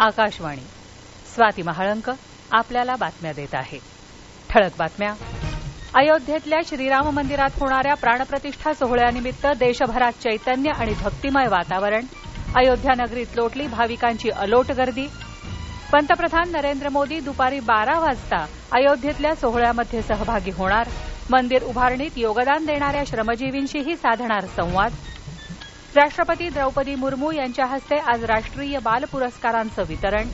आकाशवाणी. स्वाती महाळंक आपल्याला बातम्या देत आहे. ठळक बातम्या. अयोध्येतल्या श्रीराम मंदिरात होणाऱ्या प्राणप्रतिष्ठा सोहळ्यानिमित्त देशभरात चैतन्य आणि भक्तिमय वातावरण. अयोध्या नगरीत लोटली भाविकांची अलोट गर्दी. पंतप्रधान नरेंद्र मोदी दुपारी 12 वाजता अयोध्येतल्या सोहळ्यामध्ये सहभागी होणार. मंदिर उभारणीत योगदान देणाऱ्या श्रमजीवींशीही साधणार संवाद. राष्ट्रपती द्रौपदी मुर्मू यांच्या हस्ते आज राष्ट्रीय बाल पुरस्कारांचं वितरण.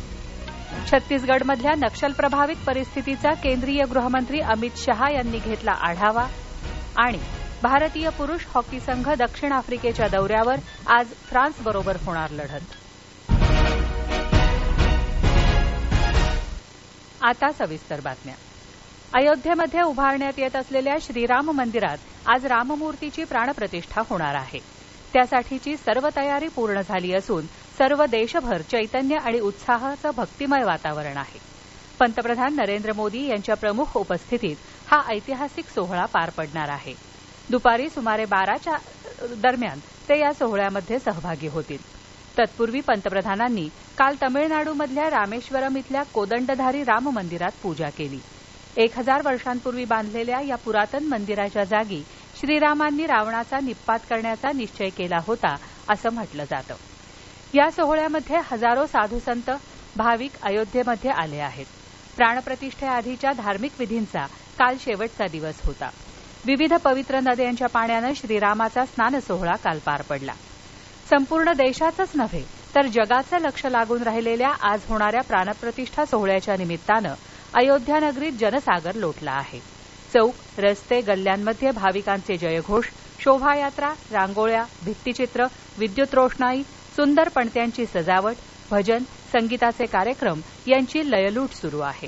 छत्तीसगडमधल्या नक्षलप्रभावित परिस्थितीचा केंद्रीय गृहमंत्री अमित शहा यांनी घेतला आढावा. आणि भारतीय पुरुष हॉकी संघ दक्षिण आफ्रिकेच्या दौऱ्यावर, आज फ्रान्सबरोबर होणार लढत. आता सविस्तर बातम्या. अयोध्येमध्ये उभारण्यात येत असलेल्या श्रीराम मंदिरात आज राममूर्तीची प्राणप्रतिष्ठा होणार आहे. त्यासाठीची सर्व तयारी पूर्ण झाली असून सर्व देशभर चैतन्य आणि उत्साहाचं भक्तिमय वातावरण आहे. पंतप्रधान नरेंद्र मोदी यांच्या प्रमुख उपस्थितीत हा ऐतिहासिक सोहळा पार पडणार आहे. दुपारी सुमारे 12च्या दरम्यान ते या सोहळ्यामध्ये सहभागी होतील. तत्पूर्वी पंतप्रधानांनी काल तमिळनाडूमधल्या रामेश्वरम इथल्या कोदंडधारी राम मंदिरात पूजा केली. 1000 वर्षांपूर्वी बांधलेल्या या पुरातन मंदिराच्या जागी श्रीरामांनी रावणाचा निःपात करण्याचा निश्चय केला होता असं म्हटलं जातं. या सोहळ्यामध्ये हजारो साधू संत भाविक अयोध्येमध्ये आले आहेत. प्राणप्रतिष्ठेआधीच्या धार्मिक विधींचा काल शेवटचा दिवस होता. विविध पवित्र नद्यांच्या पाण्यानं श्रीरामाचा स्नान सोहळा काल पार पडला. संपूर्ण देशाचंच नव्हे तर जगाचं लक्ष लागून राहिलेल्या आज होणाऱ्या प्राणप्रतिष्ठा सोहळ्याच्या निमित्तानं अयोध्या नगरीत जनसागर लोटला आहे. चौक, रस्ते, गल्ल्यांमध्ये भाविकांचे जयघोष, शोभायात्रा, रांगोळ्या, भित्तिचित्र, विद्युत रोषणाई, सुंदर पणत्यांची सजावट, भजन, संगीताचे कार्यक्रम यांची लयलूट सुरू आहे.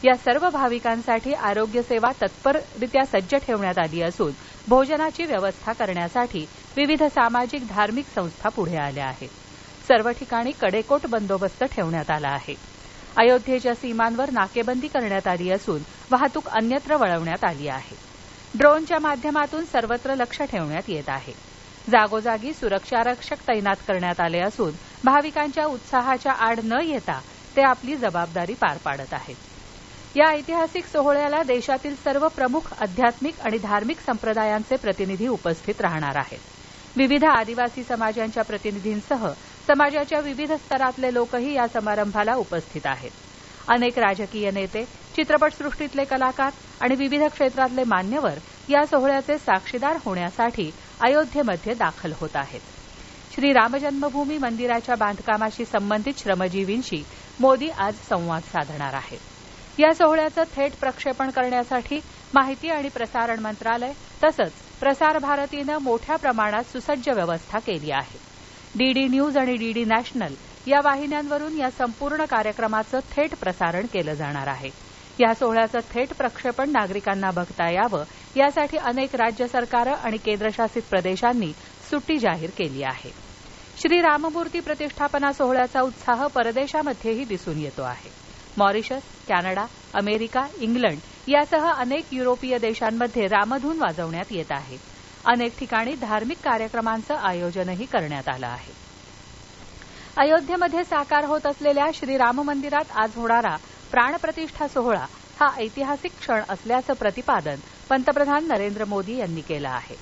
या सर्व भाविकांसाठी आरोग्य सेवा तत्पररित्या सज्ज ठेवण्यात आली असून भोजनाची व्यवस्था करण्यासाठी विविध सामाजिक धार्मिक संस्था पुढे आल्या आहेत. सर्व ठिकाणी कडेकोट बंदोबस्त ठेवण्यात आला आहे. अयोध्येच्या सीमांवर नाकेबंदी करण्यात आली असून वाहतूक अन्यत्र वळवण्यात आली आहे. ड्रोनच्या माध्यमातून सर्वत्र लक्ष ठेवण्यात येत आहे. जागोजागी सुरक्षारक्षक तैनात करण्यात आले असून भाविकांच्या उत्साहाच्या आड न येता ते आपली जबाबदारी पार पाडत आहेत. या ऐतिहासिक सोहळ्याला देशातील सर्व प्रमुख आध्यात्मिक आणि धार्मिक संप्रदायांचे प्रतिनिधी उपस्थित राहणार आहेत. विविध आदिवासी समाजांच्या प्रतिनिधींसह समाजाच्या विविध स्तरातले लोकही या समारंभाला उपस्थित आहेत. अनेक राजकीय नेते, चित्रपटसृष्टीतले कलाकार आणि विविध क्षेत्रातले मान्यवर या सोहळ्याचे साक्षीदार होण्यासाठी अयोध्येमध्ये दाखल होत आहेत. श्री रामजन्मभूमी मंदिराच्या बांधकामाशी संबंधित श्रमजीवींशी मोदी आज संवाद साधणार आहेत. या सोहळ्याचं थेट प्रक्षेपण करण्यासाठी माहिती आणि प्रसारण मंत्रालय तसंच प्रसार भारतीनं मोठ्या प्रमाणात सुसज्ज व्यवस्था केली आहे. डीडी न्यूज आणि डीडी नॅशनल या वाहिन्यांवरून या संपूर्ण कार्यक्रमाचं थेट प्रसारण केलं जाणार आहे. या सोहळ्याचं थेट प्रक्षेपण नागरिकांना बघता यावं यासाठी अनेक राज्य सरकारं आणि केंद्रशासित प्रदेशांनी सुट्टी जाहीर केली आहे. श्री राममूर्ती प्रतिष्ठापना सोहळ्याचा उत्साह परदेशामध्येही दिसून येतो आहे. मॉरिशस, कॅनडा, अमेरिका, इंग्लंड यासह अनेक युरोपीय देशांमध्ये रामधून वाजवण्यात येत आहे. अनेक ठिकाणी धार्मिक कार्यक्रमांचं आयोजनही करण्यात आलं आहे. अयोध्येमध्ये साकार होत असलेल्या श्रीराम मंदिरात आज होणारा प्राणप्रतिष्ठा सोहळा हा ऐतिहासिक क्षण असल्याचं प्रतिपादन पंतप्रधान नरेंद्र मोदी यांनी केलं आहे.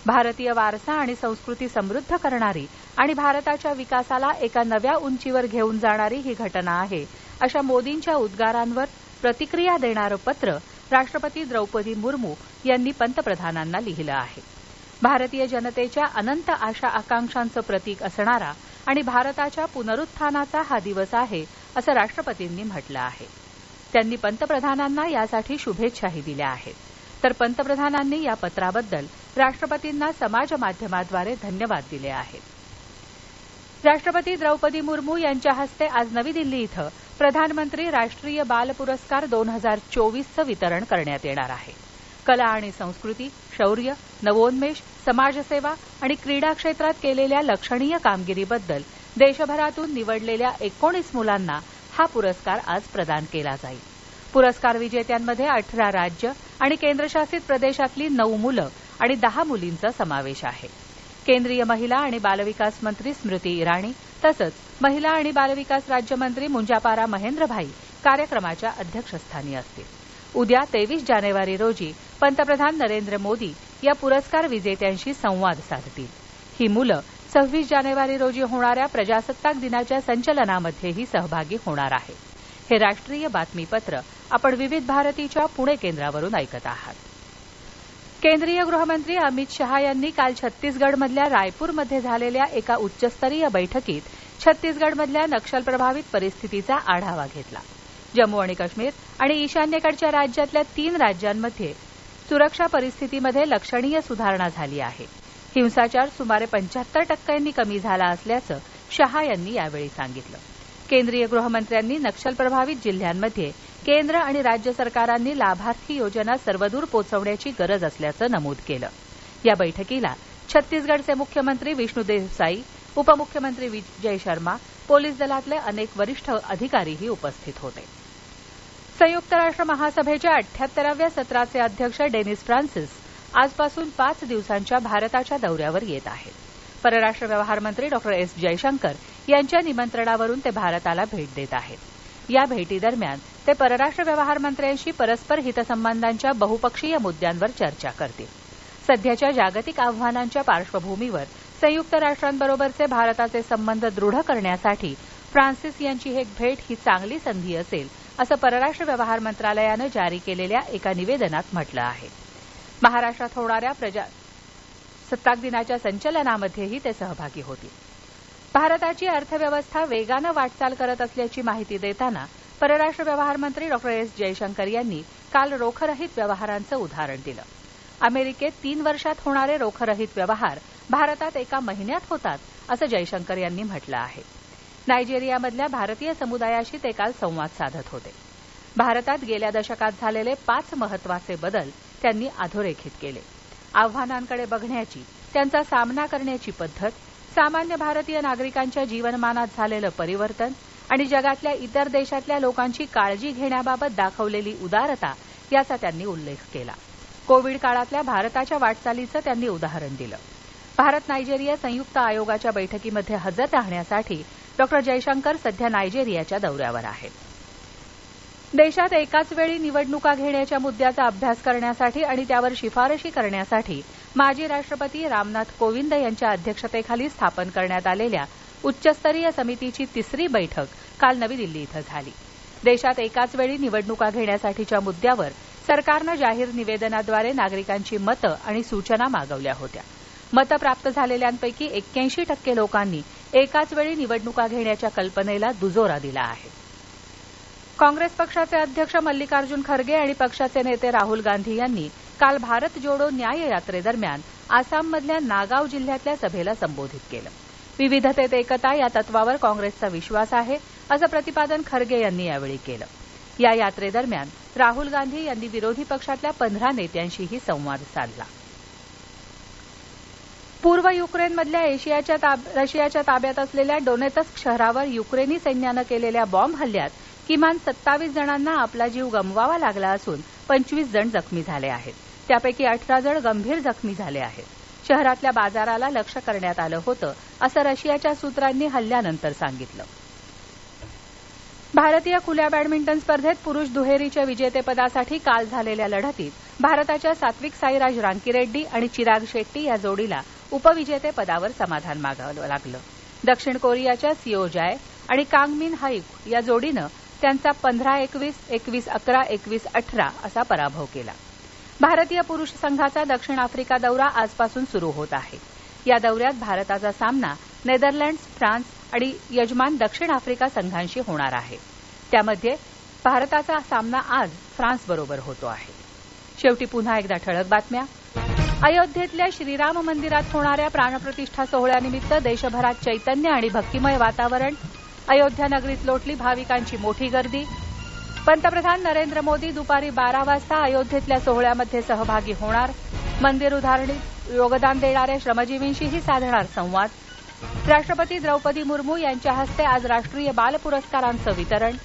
भारतीय वारसा आणि संस्कृती समृद्ध करणारी आणि भारताच्या विकासाला एका नव्या उंचीवर घेऊन जाणारी ही घटना आहे, अशा मोदींच्या उद्गारांवर प्रतिक्रिया देणारं पत्र राष्ट्रपती द्रौपदी मुर्मू यांनी पंतप्रधानांना लिहिलं आहे. भारतीय जनतेच्या अनंत आशा आकांक्षांचं प्रतीक असणारा आणि भारताच्या पुनरुत्थानाचा हा दिवस आहे, असं राष्ट्रपतींनी म्हटलं आहे. त्यांनी पंतप्रधानांना यासाठी शुभेच्छाही दिल्या आहेत. तर पंतप्रधानांनी या पत्राबद्दल राष्ट्रपतींना समाज माध्यमाद्वारे धन्यवाद दिले आहेत. राष्ट्रपती द्रौपदी मुर्मू यांच्या हस्ते आज नवी दिल्ली इथं प्रधानमंत्री राष्ट्रीय बाल पुरस्कार 2024चं वितरण करण्यात येणार आहे. कला आणि संस्कृती, शौर्य, नवोन्मेष, समाजसेवा आणि क्रीडा क्षेत्रात केलेल्या लक्षणीय कामगिरीबद्दल देशभरातून निवडलेल्या 19 मुलांना हा पुरस्कार आज प्रदान केला जाईल. पुरस्कार विजेत्यांमध्ये 18 राज्य आणि केंद्रशासित प्रदेशातली 9 मुलं आणि 10 मुलींचा समावेश आहे. केंद्रीय महिला आणि बालविकास मंत्री स्मृती इराणी, तसंच महिला आणि बालविकास राज्यमंत्री मुंजापारा महेंद्रभाई कार्यक्रमाच्या अध्यक्षस्थानी असतील. उद्या 23 जानेवारी रोजी पंतप्रधान नरेंद्र मोदी या पुरस्कार विजेत्यांशी संवाद साधतील. ही मुलं 26 जानेवारी रोजी होणाऱ्या प्रजासत्ताक दिनाच्या संचलनामध्येही सहभागी होणार आहेत. हे राष्ट्रीय बातमीपत्र आपण विविध भारतीच्या पुणे केंद्रावरून ऐकत आहात. केंद्रीय गृहमंत्री अमित शहा यांनी काल छत्तीसगडमधल्या रायपूरमध्ये झालेल्या एका उच्चस्तरीय बैठकीत छत्तीसगडमधल्या नक्षलप्रभावित परिस्थितीचा आढावा घेतला. जम्मू आणि काश्मीर आणि ईशान्येकडच्या राज्यातल्या 3 राज्यांमध्ये सुरक्षा परिस्थितीमध्ये लक्षणीय सुधारणा झाली आहे. हिंसाचार सुमारे 75% कमी झाला असल्याचं शहा यांनी यावेळी सांगितलं. केंद्रीय गृहमंत्र्यांनी नक्षलप्रभावित जिल्ह्यांमध्ये केंद्र आणि राज्य सरकारांनी लाभार्थी योजना सर्वदूर पोहोचवण्याची गरज असल्याचं नमूद केलं. या बैठकीला छत्तीसगडचे मुख्यमंत्री विष्णुदेव साई, उपमुख्यमंत्री विजय शर्मा, पोलीस दलातले अनेक वरिष्ठ अधिकारीही उपस्थित होते. संयुक्त राष्ट्र महासभेच्या 78व्या सत्राचे अध्यक्ष डेनिस फ्रान्सिस आजपासून 5 दिवसांच्या भारताच्या दौऱ्यावर येत आहेत. परराष्ट्र व्यवहार मंत्री डॉ. एस. जयशंकर यांच्या निमंत्रणावरून ते भारताला भेट देत आहेत. या भेटीदरम्यान ते परराष्ट्र व्यवहार मंत्र्यांशी परस्पर हितसंबंधांच्या बहुपक्षीय मुद्द्यांवर चर्चा करतील. सध्याच्या जागतिक आव्हानांच्या पार्श्वभूमीवर संयुक्त राष्ट्रांबरोबरचे भारताचे संबंध दृढ करण्यासाठी फ्रान्सिस यांची ही भेट ही चांगली संधी असेल असं परराष्ट्र व्यवहार मंत्रालयानं जारी केलेल्या एका निवेदनात म्हटलं आहे. महाराष्ट्रात होणाऱ्या प्रजासत्ताक दिनाच्या संचलनामध्येही ते सहभागी होतील. भारताची अर्थव्यवस्था वेगानं वाटचाल करत असल्याची माहिती देताना परराष्ट्र व्यवहार मंत्री डॉ. एस. जयशंकर यांनी काल रोखरहित व्यवहारांचं उदाहरण दिलं. अमेरिकेत 3 वर्षात होणारे रोखरहित व्यवहार भारतात एका महिन्यात होतात असं जयशंकर यांनी म्हटलं आहे. नायजेरियामधल्या भारतीय समुदायाशी ते काल संवाद साधत होते. भारतात गेल्या दशकात झालेले 5 महत्वाचे बदल त्यांनी अधोरेखित केले. आव्हानांकडे बघण्याची, त्यांचा सामना करण्याची पद्धत, सामान्य भारतीय नागरिकांच्या जीवनमानात झालेलं परिवर्तन आणि जगातल्या इतर देशातल्या लोकांची काळजी घेण्याबाबत दाखवलेली उदारता याचा त्यांनी उल्लेख केला. कोविड काळातल्या भारताच्या वाटचालीचं त्यांनी उदाहरण दिलं. भारत नायजेरिया संयुक्त आयोगाच्या बैठकीमध्ये हजर राहण्यासाठी डॉ. जयशंकर सध्या नायजेरियाच्या दौऱ्यावर आहेत. देशात एकाच वेळी निवडणुका घेण्याच्या मुद्द्याचा अभ्यास करण्यासाठी आणि त्यावर शिफारशी करण्यासाठी माजी राष्ट्रपती रामनाथ कोविंद यांच्या अध्यक्षतेखाली स्थापन करण्यात आलेल्या उच्चस्तरीय समितीची 3री बैठक काल नवी दिल्ली इथं झाली. देशात एकाच वेळी निवडणुका घेण्यासाठीच्या मुद्द्यावर सरकारनं जाहीर निवेदनाद्वारे नागरिकांची मतं आणि सूचना मागवल्या होत्या. मतं प्राप्त झालेल्यांपैकी 81% लोकांनी एकाच वेळी निवडणुका घेण्याच्या कल्पनेला दुजोरा दिला आहे. काँग्रेस पक्षाचे अध्यक्ष मल्लिकार्जुन खरगे आणि पक्षाचे नेते राहुल गांधी यांनी काल भारत जोडो न्याय यात्रेदरम्यान आसाममधल्या नागाव जिल्ह्यातल्या सभेला संबोधित केलं. विविधतेत एकता या तत्वावर काँग्रेसचा विश्वास आहे असं प्रतिपादन खरगे यांनी यावेळी केलं. या यात्रेदरम्यान राहुल गांधी यांनी विरोधी पक्षातल्या 15 नेत्यांशीही संवाद साधला. पूर्व युक्रेनमधल्या रशियाच्या ताब्यात असलेल्या डोनेत्स्क शहरावर युक्रेनी सैन्यानं केलेल्या बॉम्ब हल्ल्यात किमान 27 जणांना आपला जीव गमवावा लागला असून 25 जण जखमी झाले आहेत. त्यापैकी 18 जण गंभीर जखमी झाले आहेत. शहरातल्या बाजाराला लक्ष्य करण्यात आलं होतं असं रशियाच्या सूत्रांनी हल्ल्यानंतर सांगितलं. भारतीय खुल्या बॅडमिंटन स्पर्धेत पुरुष दुहेरीच्या विजेतेपदासाठी काल झालेल्या लढतीत भारताच्या सात्विक साईराज रांकीरेड्डी आणि चिराग शेट्टी या जोडीला उपविजेतेपदावर समाधान मागावं लागलं. दक्षिण कोरियाच्या सिओ जाय आणि कांगमिन हाईक या जोडीनं त्यांचा 15-21, 21-11, 21-18 असा पराभव केला. भारतीय पुरुष संघाचा दक्षिण आफ्रिका दौरा आजपासून सुरू होत आहे. या दौऱ्यात भारताचा सामना नेदरलँड्स, फ्रान्स आणि यजमान दक्षिण आफ्रिका संघांशी होणार आहे. त्यामध्ये भारताचा सामना आज फ्रान्सबरोबर होतो आहे. शेवटी पुन्हा एकदा ठळक बातम्या. अयोध्येतल्या श्रीराम मंदिरात होणाऱ्या प्राणप्रतिष्ठा सोहळ्यानिमित्त देशभरात चैतन्य आणि भक्तिमय वातावरण. अयोध्या नगरीत लोटली भाविकांची मोठी गर्दी. पंतप्रधान नरेंद्र मोदी दुपारी 12 वाजता अयोध्येतल्या सोहळ्यामध्ये सहभागी होणार. मंदिर उभारणीत योगदान देणाऱ्या श्रमजीवींशीही साधणार संवाद. राष्ट्रपती द्रौपदी मुर्मू यांच्या हस्ते आज राष्ट्रीय बाल पुरस्कारांचं वितरण.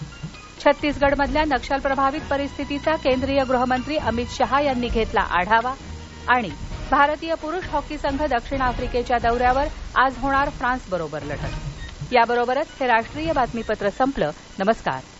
छत्तीसगडमधल्या नक्षलप्रभावित परिस्थितीचा केंद्रीय गृहमंत्री अमित शहा यांनी घेतला आढावा. आणि भारतीय पुरुष हॉकी संघ दक्षिण आफ्रिकेच्या दौऱ्यावर आज होणार फ्रान्सबरोबर लढत. याबरोबरच हे राष्ट्रीय बातमीपत्र संपलं. नमस्कार.